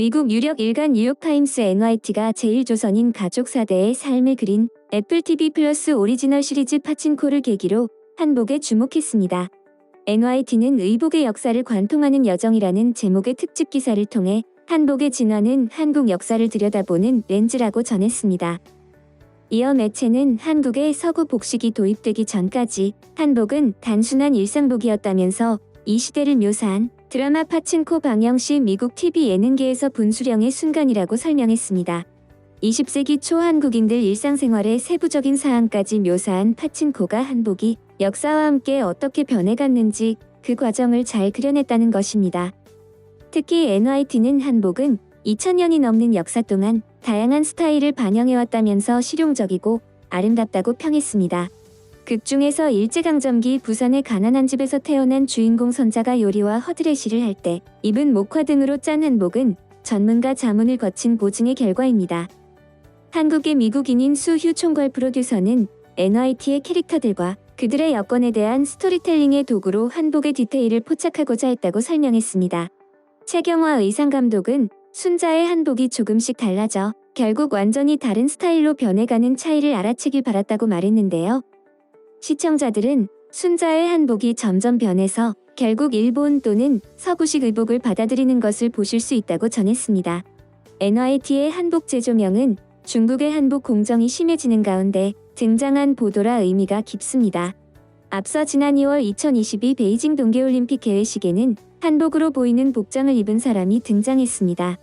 미국 유력 일간 뉴욕타임스 NYT가 제1조선인 가족 4대의 삶을 그린 애플 TV 플러스 오리지널 시리즈 파친코를 계기로 한복에 주목했습니다. NYT는 의복의 역사를 관통하는 여정이라는 제목의 특집 기사를 통해 한복의 진화는 한국 역사를 들여다보는 렌즈라고 전했습니다. 이어 매체는 한국에 서구 복식이 도입되기 전까지 한복은 단순한 일상복이었다면서 이 시대를 묘사한 드라마 파친코 방영 시 미국 TV 예능계에서 분수령의 순간이라고 설명했습니다. 20세기 초 한국인들 일상생활의 세부적인 사항까지 묘사한 파친코가 한복이 역사와 함께 어떻게 변해갔는지 그 과정을 잘 그려냈다는 것입니다. 특히 NYT는 한복은 2000년이 넘는 역사 동안 다양한 스타일을 반영해왔다면서 실용적이고 아름답다고 평했습니다. 극 중에서 일제강점기 부산의 가난한 집에서 태어난 주인공 선자가 요리와 허드레시를 할 때 입은 목화 등으로 짠 한복은 전문가 자문을 거친 보증의 결과입니다. 한국의 미국인인 수휴 총괄 프로듀서는 NYT의 캐릭터들과 그들의 여건에 대한 스토리텔링의 도구로 한복의 디테일을 포착하고자 했다고 설명했습니다. 최경화 의상감독은 순자의 한복이 조금씩 달라져 결국 완전히 다른 스타일로 변해가는 차이를 알아채길 바랐다고 말했는데요. 시청자들은 순자의 한복이 점점 변해서 결국 일본 또는 서구식 의복을 받아들이는 것을 보실 수 있다고 전했습니다. NYT의 한복 제조명은 중국의 한복 공정이 심해지는 가운데 등장한 보도라 의미가 깊습니다. 앞서 지난 2월 2022 베이징 동계올림픽 개회식에는 한복으로 보이는 복장을 입은 사람이 등장했습니다.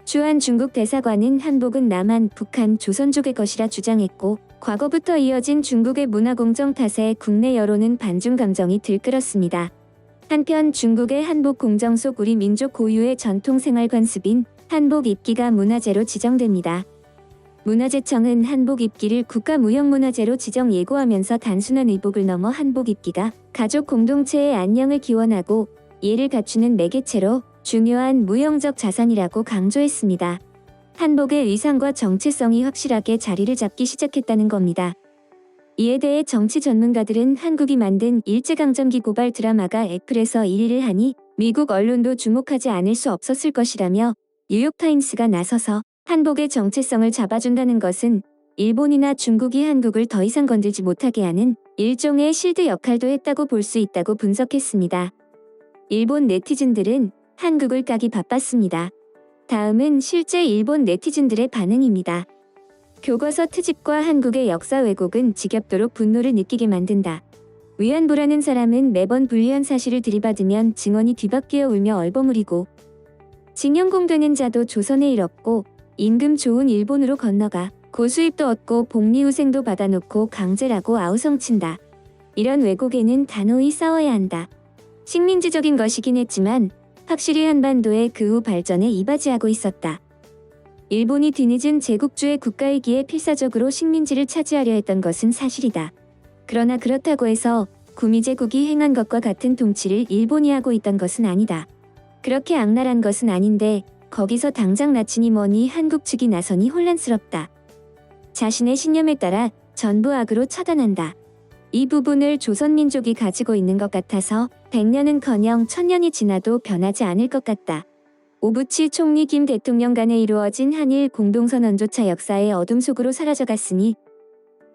주한 중국 대사관은 한복은 남한, 북한, 조선족의 것이라 주장했고 과거부터 이어진 중국의 문화공정 탓에 국내 여론은 반중 감정이 들끓었습니다. 한편 중국의 한복 공정 속 우리 민족 고유의 전통 생활 관습인 한복 입기가 문화재로 지정됩니다. 문화재청은 한복 입기를 국가무형문화재로 지정 예고하면서 단순한 의복을 넘어 한복 입기가 가족 공동체의 안녕을 기원하고 예를 갖추는 매개체로 중요한 무형적 자산이라고 강조했습니다. 한복의 의상과 정체성이 확실하게 자리를 잡기 시작했다는 겁니다. 이에 대해 정치 전문가들은 한국이 만든 일제강점기 고발 드라마가 애플에서 1위를 하니 미국 언론도 주목하지 않을 수 없었을 것이라며 뉴욕타임스가 나서서 한복의 정체성을 잡아준다는 것은 일본이나 중국이 한국을 더 이상 건들지 못하게 하는 일종의 실드 역할도 했다고 볼 수 있다고 분석했습니다. 일본 네티즌들은 한국을 까기 바빴습니다. 다음은 실제 일본 네티즌들의 반응입니다. 교과서 트집과 한국의 역사 왜곡은 지겹도록 분노를 느끼게 만든다. 위안부라는 사람은 매번 불리한 사실을 들이받으면 증언이 뒤바뀌어 울며 얼버무리고 징용공되는 자도 조선에 일 없고 임금 좋은 일본으로 건너가 고수입도 얻고 복리후생도 받아놓고 강제라고 아우성친다. 이런 왜곡에는 단호히 싸워야 한다. 식민지적인 것이긴 했지만 확실히 한반도의 그 후 발전에 이바지하고 있었다. 일본이 뒤늦은 제국주의 국가이기에 필사적으로 식민지를 차지하려 했던 것은 사실이다. 그러나 그렇다고 해서 구미제국이 행한 것과 같은 통치를 일본이 하고 있던 것은 아니다. 그렇게 악랄한 것은 아닌데 거기서 당장 나치니 뭐니 한국 측이 나서니 혼란스럽다. 자신의 신념에 따라 전부 악으로 처단한다. 이 부분을 조선민족이 가지고 있는 것 같아서 100년은커녕 1000년이 지나도 변하지 않을 것 같다. 오부치 총리 김 대통령 간에 이루어진 한일 공동선언조차 역사의 어둠 속으로 사라져갔으니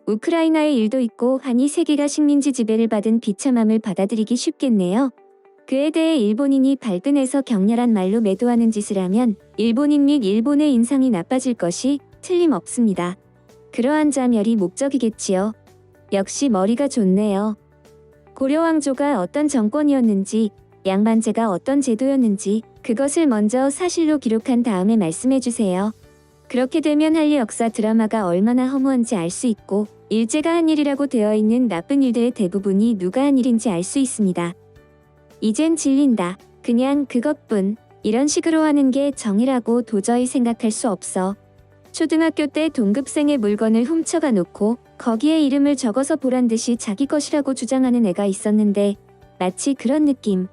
우크라이나의 일도 있고 한이 세계가 식민지 지배를 받은 비참함을 받아들이기 쉽겠네요. 그에 대해 일본인이 발끈해서 격렬한 말로 매도하는 짓을 하면 일본인 및 일본의 인상이 나빠질 것이 틀림없습니다. 그러한 자멸이 목적이겠지요. 역시 머리가 좋네요. 고려왕조가 어떤 정권이었는지, 양반제가 어떤 제도였는지 그것을 먼저 사실로 기록한 다음에 말씀해주세요. 그렇게 되면 한일 역사 드라마가 얼마나 허무한지 알 수 있고 일제가 한 일이라고 되어 있는 나쁜 일들의 대부분이 누가 한 일인지 알 수 있습니다. 이젠 질린다. 그냥 그것뿐. 이런 식으로 하는 게 정의라고 도저히 생각할 수 없어. 초등학교 때 동급생의 물건을 훔쳐가 놓고 거기에 이름을 적어서 보란 듯이 자기 것이라고 주장하는 애가 있었는데 마치 그런 느낌.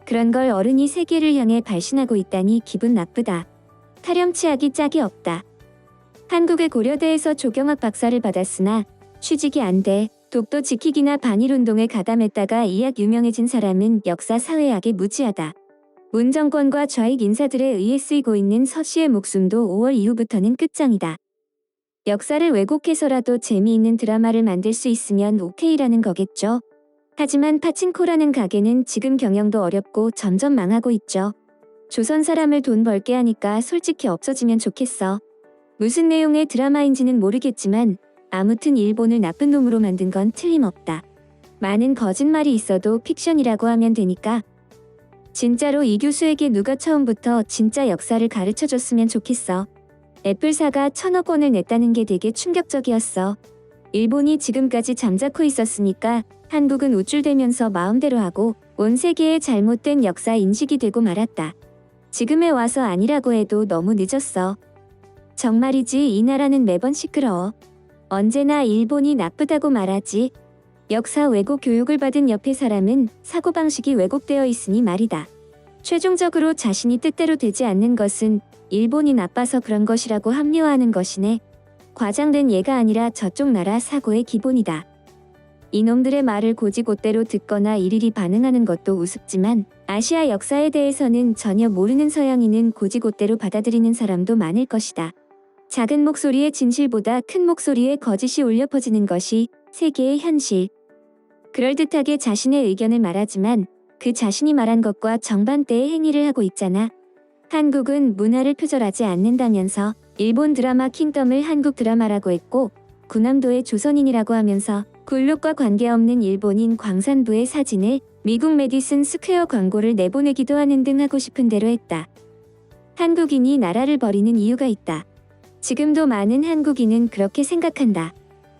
그런 걸 어른이 세계를 향해 발신하고 있다니 기분 나쁘다. 타령치하기 짝이 없다. 한국의 고려대에서 조경학 박사를 받았으나 취직이 안 돼. 독도 지키기나 반일운동에 가담했다가 이악 유명해진 사람은 역사 사회학에 무지하다. 문 정권과 좌익 인사들에 의해 쓰이고 있는 서 씨의 목숨도 5월 이후부터는 끝장이다. 역사를 왜곡해서라도 재미있는 드라마를 만들 수 있으면 오케이라는 거겠죠. 하지만 파친코라는 가게는 지금 경영도 어렵고 점점 망하고 있죠. 조선 사람을 돈 벌게 하니까 솔직히 없어지면 좋겠어. 무슨 내용의 드라마인지는 모르겠지만 아무튼 일본을 나쁜 놈으로 만든 건 틀림없다. 많은 거짓말이 있어도 픽션이라고 하면 되니까. 진짜로 이 교수에게 누가 처음부터 진짜 역사를 가르쳐줬으면 좋겠어. 애플사가 1,000억 원을 냈다는 게 되게 충격적이었어. 일본이 지금까지 잠자코 있었으니까 한국은 우쭐대면서 마음대로 하고 온 세계에 잘못된 역사 인식이 되고 말았다. 지금에 와서 아니라고 해도 너무 늦었어. 정말이지 이 나라는 매번 시끄러워. 언제나 일본이 나쁘다고 말하지. 역사 왜곡 교육을 받은 옆에 사람은 사고방식이 왜곡되어 있으니 말이다. 최종적으로 자신이 뜻대로 되지 않는 것은 일본이 나빠서 그런 것이라고 합리화하는 것이네. 과장된 예가 아니라 저쪽 나라 사고의 기본이다. 이놈들의 말을 곧이곧대로 듣거나 일일이 반응하는 것도 우습지만 아시아 역사에 대해서는 전혀 모르는 서양인은 곧이곧대로 받아들이는 사람도 많을 것이다. 작은 목소리의 진실보다 큰 목소리의 거짓이 울려 퍼지는 것이 세계의 현실. 그럴듯하게 자신의 의견을 말하지만 그 자신이 말한 것과 정반대의 행위를 하고 있잖아. 한국은 문화를 표절하지 않는다면서 일본 드라마 킹덤을 한국 드라마라고 했고 구남도의 조선인이라고 하면서 굴욕과 관계없는 일본인 광산부의 사진을 미국 메디슨 스퀘어 광고를 내보내기도 하는 등 하고 싶은 대로 했다. 한국인이 나라를 버리는 이유가 있다. 지금도 많은 한국인은 그렇게 생각한다.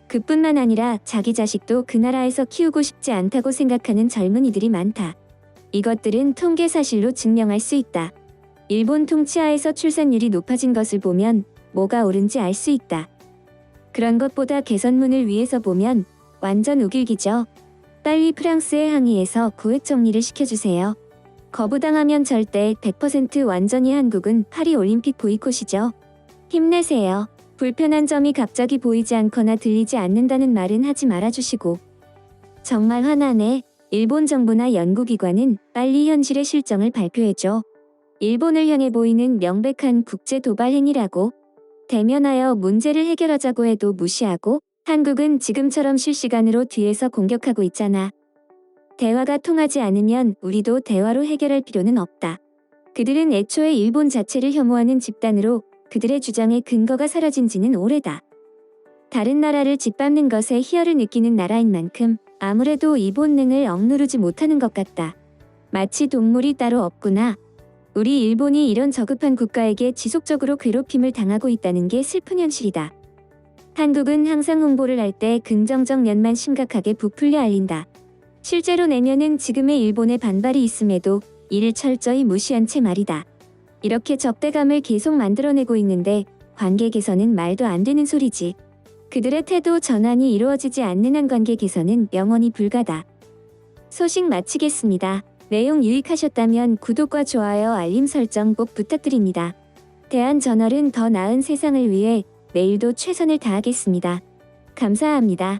그뿐만 아니라 자기 자식도 그 나라에서 키우고 싶지 않다고 생각하는 젊은이들이 많다. 이것들은 통계 사실로 증명할 수 있다. 일본 통치하에서 출산율이 높아진 것을 보면 뭐가 옳은지 알 수 있다. 그런 것보다 개선문을 위해서 보면 완전 우길기죠. 빨리 프랑스에 항의해서 고액 정리를 시켜주세요. 거부당하면 절대 100% 완전히 한국은 파리 올림픽 보이콧이죠. 힘내세요. 불편한 점이 갑자기 보이지 않거나 들리지 않는다는 말은 하지 말아주시고. 정말 화나네. 일본 정부나 연구기관은 빨리 현실의 실정을 발표해줘. 일본을 향해 보이는 명백한 국제 도발 행위라고. 대면하여 문제를 해결하자고 해도 무시하고 한국은 지금처럼 실시간으로 뒤에서 공격하고 있잖아. 대화가 통하지 않으면 우리도 대화로 해결할 필요는 없다. 그들은 애초에 일본 자체를 혐오하는 집단으로 그들의 주장의 근거가 사라진 지는 오래다. 다른 나라를 짓밟는 것에 희열을 느끼는 나라인 만큼 아무래도 이 본능을 억누르지 못하는 것 같다. 마치 동물이 따로 없구나. 우리 일본이 이런 저급한 국가에게 지속적으로 괴롭힘을 당하고 있다는 게 슬픈 현실이다. 한국은 항상 홍보를 할 때 긍정적 면만 심각하게 부풀려 알린다. 실제로 내면은 지금의 일본의 반발이 있음에도 이를 철저히 무시한 채 말이다. 이렇게 적대감을 계속 만들어내고 있는데 관계 개선은 말도 안 되는 소리지. 그들의 태도 전환이 이루어지지 않는 한 관계 개선은 영원히 불가다. 소식 마치겠습니다. 내용 유익하셨다면 구독과 좋아요 알림 설정 꼭 부탁드립니다. 대한저널은 더 나은 세상을 위해 내일도 최선을 다하겠습니다. 감사합니다.